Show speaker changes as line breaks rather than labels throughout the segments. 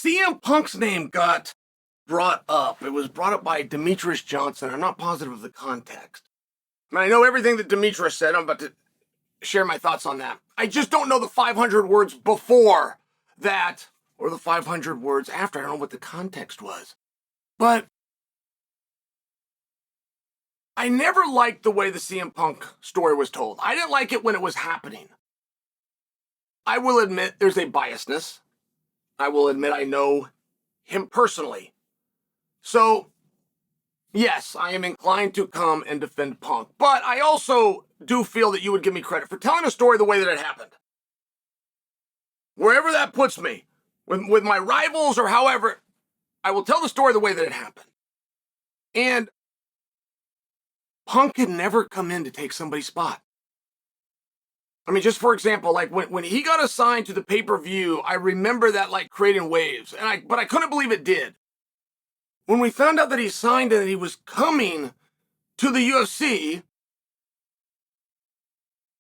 CM Punk's name got brought up. It was brought up by Demetrius Johnson. I'm not positive of the context. And I know everything that Demetrius said. I'm about to share my thoughts on that. I just don't know the 500 words before that or the 500 words after. I don't know what the context was. But I never liked the way the CM Punk story was told. I didn't like it when it was happening. I will admit there's a biasness. I will admit I know him personally. So, yes, I am inclined to come and defend Punk. But I also do feel that you would give me credit for telling a story the way that it happened. Wherever that puts me, with my rivals or however, I will tell the story the way that it happened. And Punk had never come in to take somebody's spot. I mean, just for example, like when he got assigned to the pay-per-view, I remember that like creating waves, but I couldn't believe it did. When we found out that he signed and that he was coming to the UFC,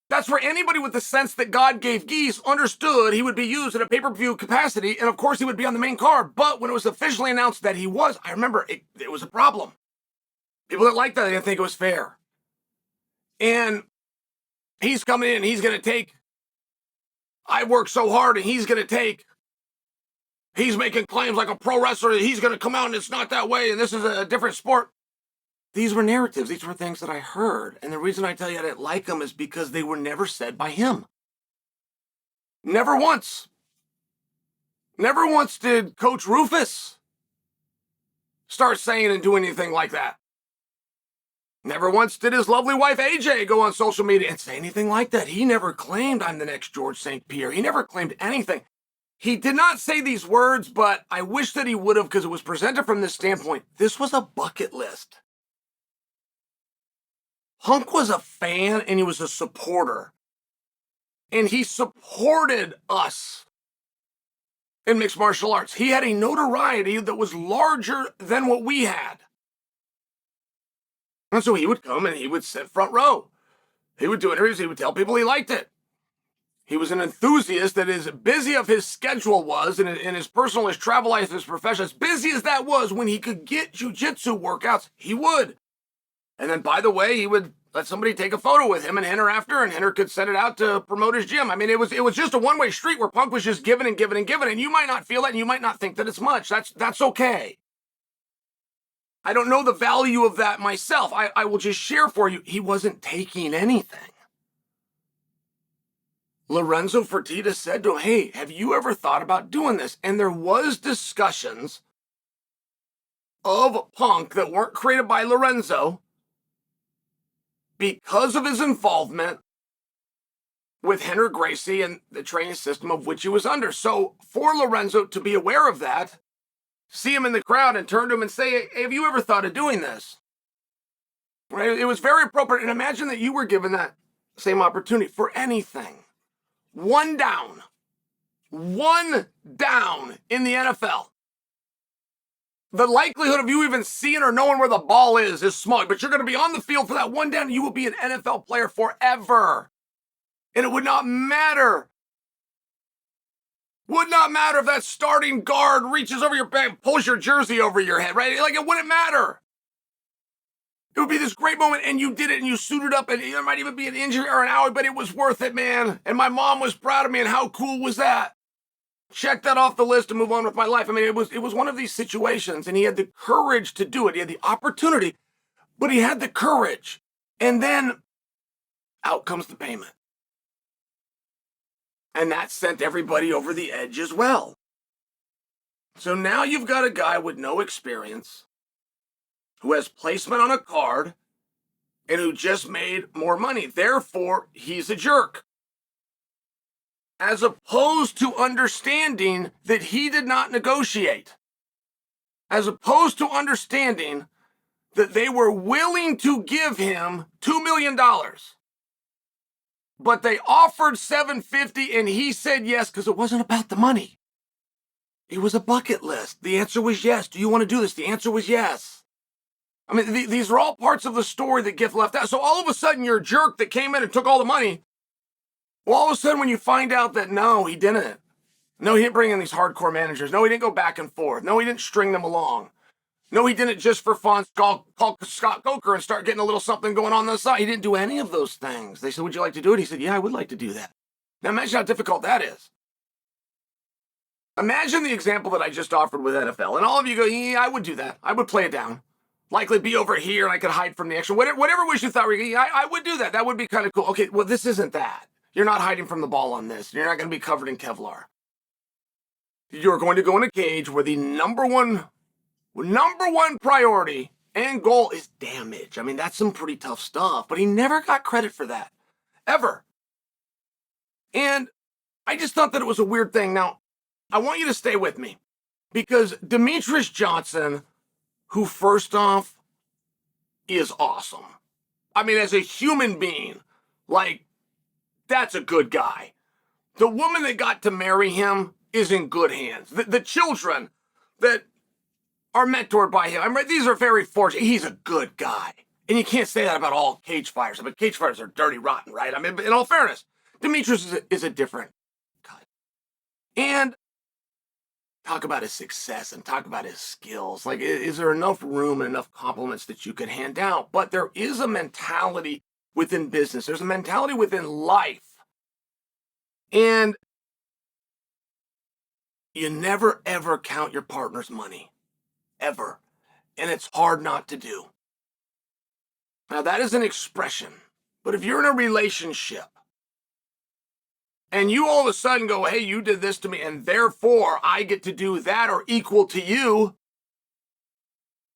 that's where anybody with the sense that God gave geese understood he would be used in a pay-per-view capacity, and of course he would be on the main card. But when it was officially announced that he was, I remember it was a problem. People that liked that, they didn't think it was fair. And he's coming in, he's going to take, I worked so hard, and he's going to take, he's making claims like a pro wrestler, that he's going to come out and it's not that way, and this is a different sport. These were narratives. These were things that I heard. And the reason I tell you I didn't like them is because they were never said by him. Never once. Never once did Coach Rufus start saying and doing anything like that. Never once did his lovely wife AJ go on social media and say anything like that. He never claimed I'm the next George St. Pierre. He never claimed anything. He did not say these words, but I wish that he would have, because it was presented from this standpoint. This was a bucket list. Punk was a fan and he was a supporter. And he supported us in mixed martial arts. He had a notoriety that was larger than what we had. And so he would come and he would sit front row. He would do interviews. He would tell people he liked it. He was an enthusiast that, as busy as his schedule was, and in his personal, his travel life, his profession, as busy as that was, when he could get jiu-jitsu workouts, he would. And then, by the way, he would let somebody take a photo with him and Henner after, and Henner could send it out to promote his gym. I mean, it was just a one-way street where Punk was just giving and giving and giving, and you might not feel it, and you might not think that it's much. That's okay. I don't know the value of that myself. I will just share for you, he wasn't taking anything. Lorenzo Fertitta said to him, hey, have you ever thought about doing this? And there was discussions of Punk that weren't created by Lorenzo because of his involvement with Henner Gracie and the training system of which he was under. So for Lorenzo to be aware of that, see him in the crowd and turn to him and say, hey, have you ever thought of doing this? Right? It was very appropriate. And imagine that you were given that same opportunity for anything. One down in the NFL. The likelihood of you even seeing or knowing where the ball is small, but you're going to be on the field for that one down and you will be an NFL player forever. And it would not matter. Would not matter if that starting guard reaches over your back and pulls your jersey over your head, right? Like, it wouldn't matter. It would be this great moment, and you did it, and you suited up, and there might even be an injury or an hour, but it was worth it, man. And my mom was proud of me, and how cool was that? Check that off the list and move on with my life. I mean, it was one of these situations, and he had the courage to do it. He had the opportunity, but he had the courage. And then out comes the payment. And that sent everybody over the edge as well. So now you've got a guy with no experience, who has placement on a card, and who just made more money. Therefore, he's a jerk. As opposed to understanding that he did not negotiate. As opposed to understanding that they were willing to give him $2 million. But they offered $750 and he said yes because it wasn't about the money. It was a bucket list. The answer was yes. Do you want to do this? The answer was yes. I mean, these are all parts of the story that get left out. So all of a sudden, you're a jerk that came in and took all the money. Well, all of a sudden, when you find out that no, he didn't. No, he didn't bring in these hardcore managers. No, he didn't go back and forth. No, he didn't string them along. No, he didn't just for fun call Scott Coker and start getting a little something going on the side. He didn't do any of those things. They said, would you like to do it? He said, yeah, I would like to do that. Now imagine how difficult that is. Imagine the example that I just offered with NFL. And all of you go, yeah, I would do that. I would play it down. Likely be over here and I could hide from the action. Whatever wish you thought, yeah, I would do that. That would be kind of cool. Okay, well, this isn't that. You're not hiding from the ball on this. You're not going to be covered in Kevlar. You're going to go in a cage where the number one priority and goal is damage. I mean, that's some pretty tough stuff, but he never got credit for that, ever. And I just thought that it was a weird thing. Now, I want you to stay with me because Demetrius Johnson, who first off is awesome. I mean, as a human being, like, that's a good guy. The woman that got to marry him is in good hands. The children that are mentored by him, I mean, these are very fortunate. He's a good guy. And you can't say that about all cage fighters. I mean, cage fighters are dirty, rotten, right? I mean, in all fairness, Demetrius is a different cut. And talk about his success and talk about his skills. Like, is there enough room and enough compliments that you could hand out? But there is a mentality within business. There's a mentality within life. And you never, ever count your partner's money. Ever. And it's hard not to do. Now, that is an expression. But if you're in a relationship and you all of a sudden go, hey, you did this to me, and therefore I get to do that or equal to you,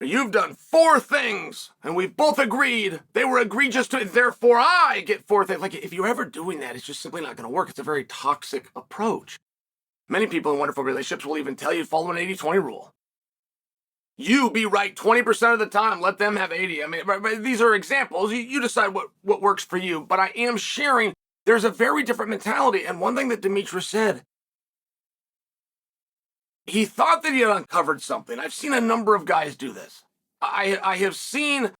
you've done 4 things, and we've both agreed they were egregious to it, therefore I get 4 things. Like, if you're ever doing that, it's just simply not going to work. It's a very toxic approach. Many people in wonderful relationships will even tell you to follow an 80-20 rule. You be right 20% of the time, let them have 80. I mean, these are examples. You decide what works for you, but I am sharing there's a very different mentality. And one thing that Demetrius said, he thought that he had uncovered something. I've seen a number of guys do this. I have seen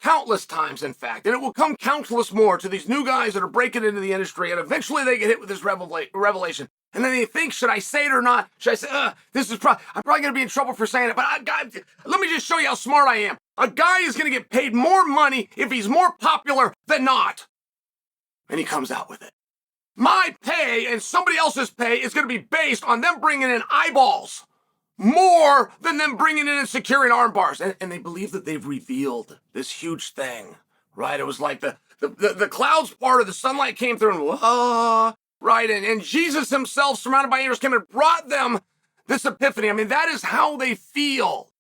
countless times, in fact, and it will come countless more to these new guys that are breaking into the industry, and eventually they get hit with this revelation. And then they think, should I say it or not? Should I say, I'm probably going to be in trouble for saying it, but let me just show you how smart I am. A guy is going to get paid more money if he's more popular than not. And he comes out with it. My pay and somebody else's pay is going to be based on them bringing in eyeballs more than them bringing in and securing arm bars. And they believe that they've revealed this huge thing, right? It was like the clouds parted, the sunlight came through, and right? And Jesus himself, surrounded by angels, came and brought them this epiphany. I mean, that is how they feel.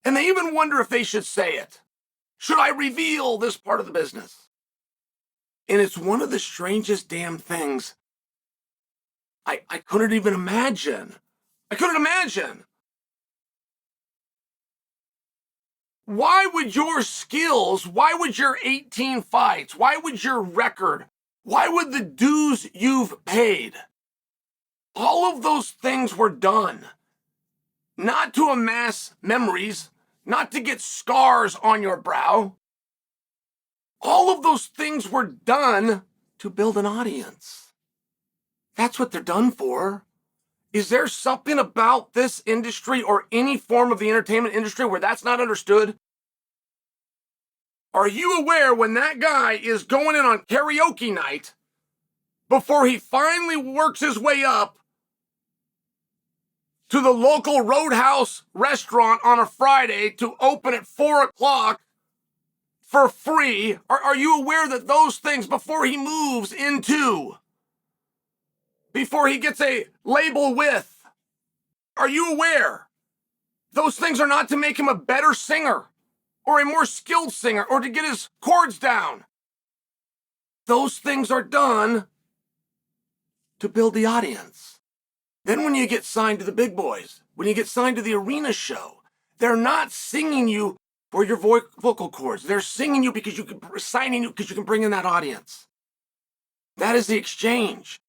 And they even wonder if they should say it. Should I reveal this part of the business? And it's one of the strangest damn things I couldn't even imagine. I couldn't imagine. Why would your skills, why would your 18 fights, why would your record, why would the dues you've paid, all of those things were done not to amass memories, not to get scars on your brow. All of those things were done to build an audience. That's what they're done for. Is there something about this industry or any form of the entertainment industry where that's not understood? Are you aware when that guy is going in on karaoke night before he finally works his way up to the local Roadhouse restaurant on a Friday to open at 4 o'clock for free? Are you aware that those things, before he moves into, before he gets a label with, are you aware those things are not to make him a better singer or a more skilled singer or to get his chords down? Those things are done to build the audience. Then when you get signed to the big boys, when you get signed to the arena show, they're not singing you for your vocal cords. They're singing you because signing you because you can bring in that audience. That is the exchange.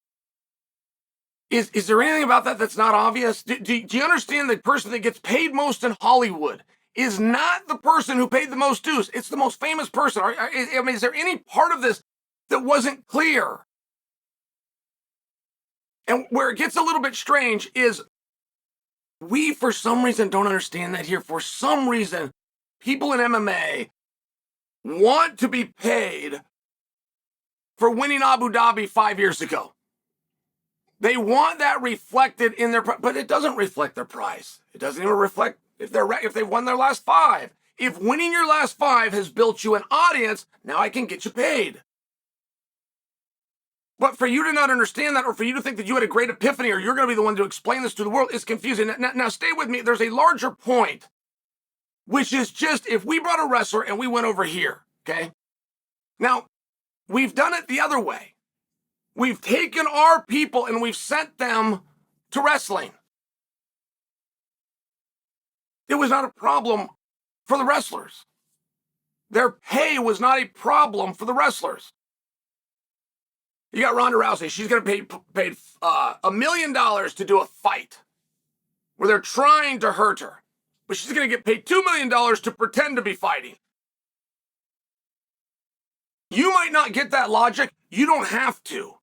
Is there anything about that that's not obvious? Do you understand the person that gets paid most in Hollywood is not the person who paid the most dues? It's the most famous person. I mean, is there any part of this that wasn't clear? And where it gets a little bit strange is we, for some reason, don't understand that here. For some reason, people in MMA want to be paid for winning Abu Dhabi 5 years ago. They want that reflected in their, but it doesn't reflect their price. It doesn't even reflect if they've won their last 5. If winning your last 5 has built you an audience, now I can get you paid. But for you to not understand that, or for you to think that you had a great epiphany, or you're going to be the one to explain this to the world, is confusing. Now stay with me. There's a larger point, which is just if we brought a wrestler and we went over here, okay? Now, we've done it the other way. We've taken our people and we've sent them to wrestling. It was not a problem for the wrestlers. Their pay was not a problem for the wrestlers. You got Ronda Rousey. She's going to pay $1 million to do a fight where they're trying to hurt her. But she's going to get paid $2 million to pretend to be fighting. You might not get that logic. You don't have to.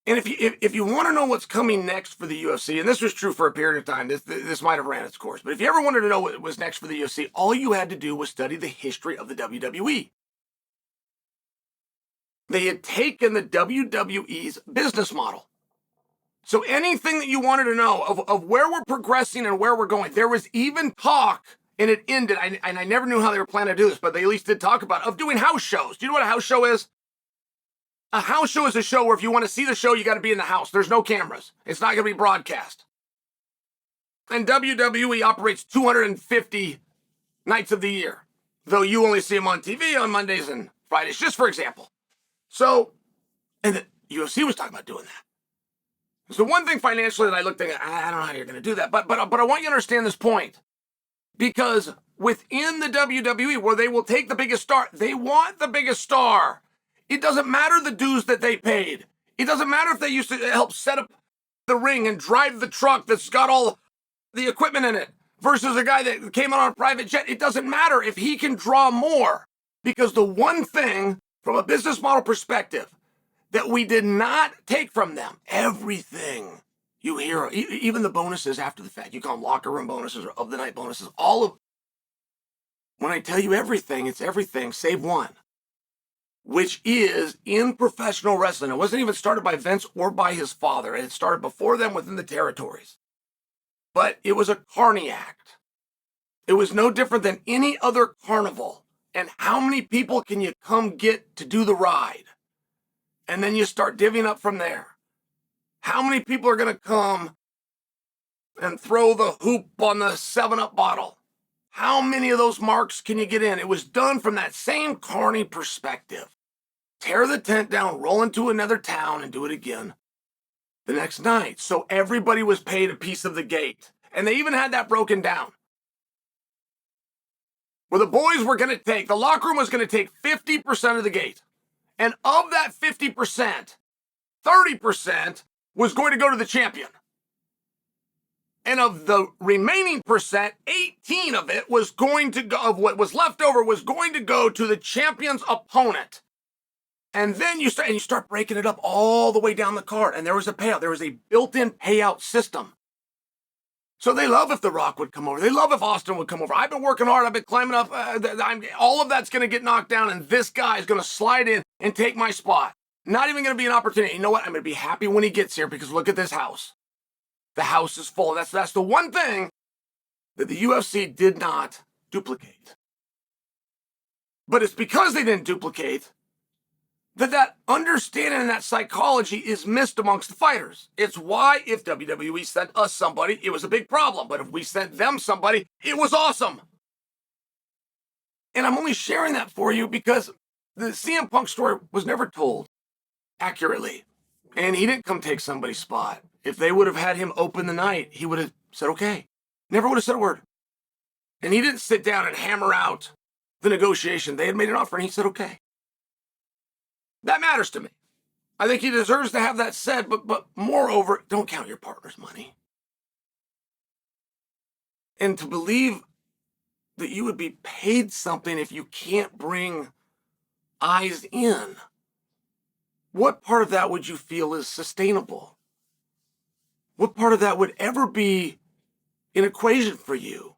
And if you want to know what's coming next for the UFC, and this was true for a period of time, this might have ran its course, but if you ever wanted to know what was next for the UFC, all you had to do was study the history of the WWE. They had taken the WWE's business model. So anything that you wanted to know of where we're progressing and where we're going, there was even talk, and it ended, and I never knew how they were planning to do this, but they at least did talk about, of doing house shows. Do you know what a house show is? A house show is a show where if you want to see the show, you got to be in the house. There's no cameras. It's not going to be broadcast. And WWE operates 250 nights of the year, though you only see them on TV on Mondays and Fridays, just for example. So, and the UFC was talking about doing that. So one thing financially that I looked at, I don't know how you're going to do that, but I want you to understand this point. Because within the WWE, where they will take the biggest star, they want the biggest star. It doesn't matter the dues that they paid. It doesn't matter if they used to help set up the ring and drive the truck that's got all the equipment in it versus a guy that came on a private jet. It doesn't matter if he can draw more, because the one thing from a business model perspective that we did not take from them, everything you hear, even the bonuses after the fact, you call them locker room bonuses or of the night bonuses, all of, when I tell you everything, it's everything save one, which is in professional wrestling. It wasn't even started by Vince or by his father. It started before them within the territories. But it was a carny act. It was no different than any other carnival. And how many people can you come get to do the ride? And then you start divvying up from there. How many people are going to come and throw the hoop on the 7-Up bottle? How many of those marks can you get in? It was done from that same carny perspective. Tear the tent down, roll into another town, and do it again the next night. So everybody was paid a piece of the gate. And they even had that broken down. Where the boys were going to take, the locker room was going to take 50% of the gate. And of that 50%, 30% was going to go to the champion. And of the remaining percent, 18 of it was going to go, of what was left over was going to go to the champion's opponent. And then you start breaking it up all the way down the card. And there was a payout. There was a built-in payout system. So they love if The Rock would come over. They love if Austin would come over. I've been working hard. I've been climbing up. All of that's going to get knocked down. And this guy is going to slide in and take my spot. Not even going to be an opportunity. You know what? I'm going to be happy when he gets here because look at this house. The house is full. That's the one thing that the UFC did not duplicate. But it's because they didn't duplicate that understanding and that psychology is missed amongst the fighters. It's why if WWE sent us somebody, it was a big problem. But if we sent them somebody, it was awesome. And I'm only sharing that for you because the CM Punk story was never told accurately. And he didn't come take somebody's spot. If they would have had him open the night, he would have said, okay. Never would have said a word. And he didn't sit down and hammer out the negotiation. They had made an offer and he said, okay. That matters to me. I think he deserves to have that said, but moreover, don't count your partner's money. And to believe that you would be paid something if you can't bring eyes in, what part of that would you feel is sustainable? What part of that would ever be an equation for you?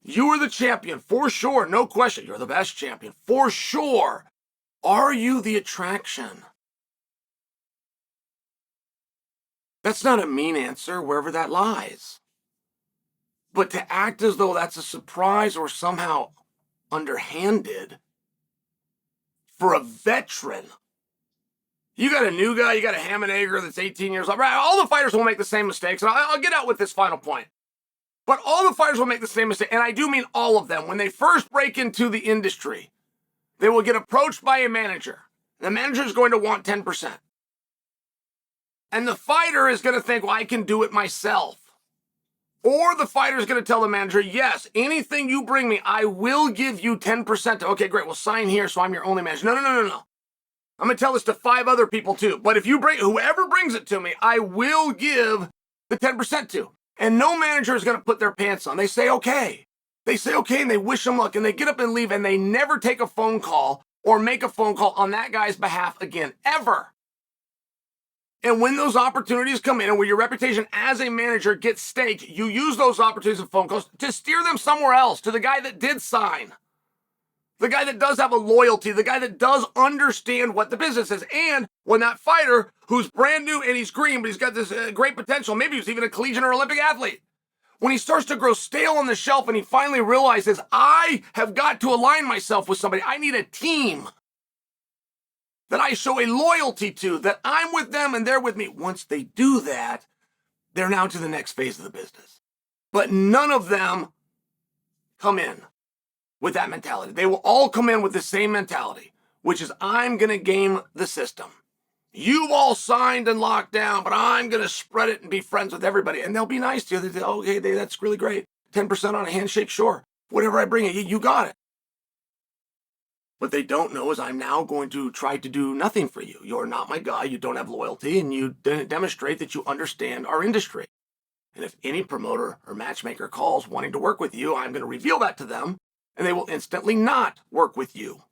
You are the champion, for sure, no question. You're the best champion, for sure. Are you the attraction? That's not a mean answer, wherever that lies. But to act as though that's a surprise or somehow underhanded for a veteran. You got a new guy, you got a ham and egger that's 18 years old. Right? All the fighters will make the same mistakes. And I'll get out with this final point. But all the fighters will make the same mistake. And I do mean all of them. When they first break into the industry, they will get approached by a manager. The manager is going to want 10%. And the fighter is going to think, well, I can do it myself. Or the fighter is going to tell the manager, yes, anything you bring me, I will give you 10%. Okay, great. Well, sign here so I'm your only manager. No. I'm going to tell this to 5 other people too. But if you bring, whoever brings it to me, I will give the 10% to. And no manager is going to put their pants on. They say, okay. They say, okay, and they wish them luck. And they get up and leave, and they never take a phone call or make a phone call on that guy's behalf again, ever. And when those opportunities come in and when your reputation as a manager gets staked, you use those opportunities and phone calls to steer them somewhere else, to the guy that did sign, the guy that does have a loyalty, the guy that does understand what the business is. And when that fighter, who's brand new and he's green, but he's got this great potential, maybe he's even a collegiate or Olympic athlete, when he starts to grow stale on the shelf and he finally realizes, I have got to align myself with somebody, I need a team that I show a loyalty to, that I'm with them and they're with me. Once they do that, they're now to the next phase of the business. But none of them come in with that mentality. They will all come in with the same mentality, which is, I'm going to game the system. You've all signed and locked down, but I'm going to spread it and be friends with everybody. And they'll be nice to you. They say, okay, that's really great. 10% on a handshake, sure. Whatever I bring you got it. What they don't know is I'm now going to try to do nothing for you. You're not my guy. You don't have loyalty, and you didn't demonstrate that you understand our industry. And if any promoter or matchmaker calls wanting to work with you, I'm going to reveal that to them, and they will instantly not work with you.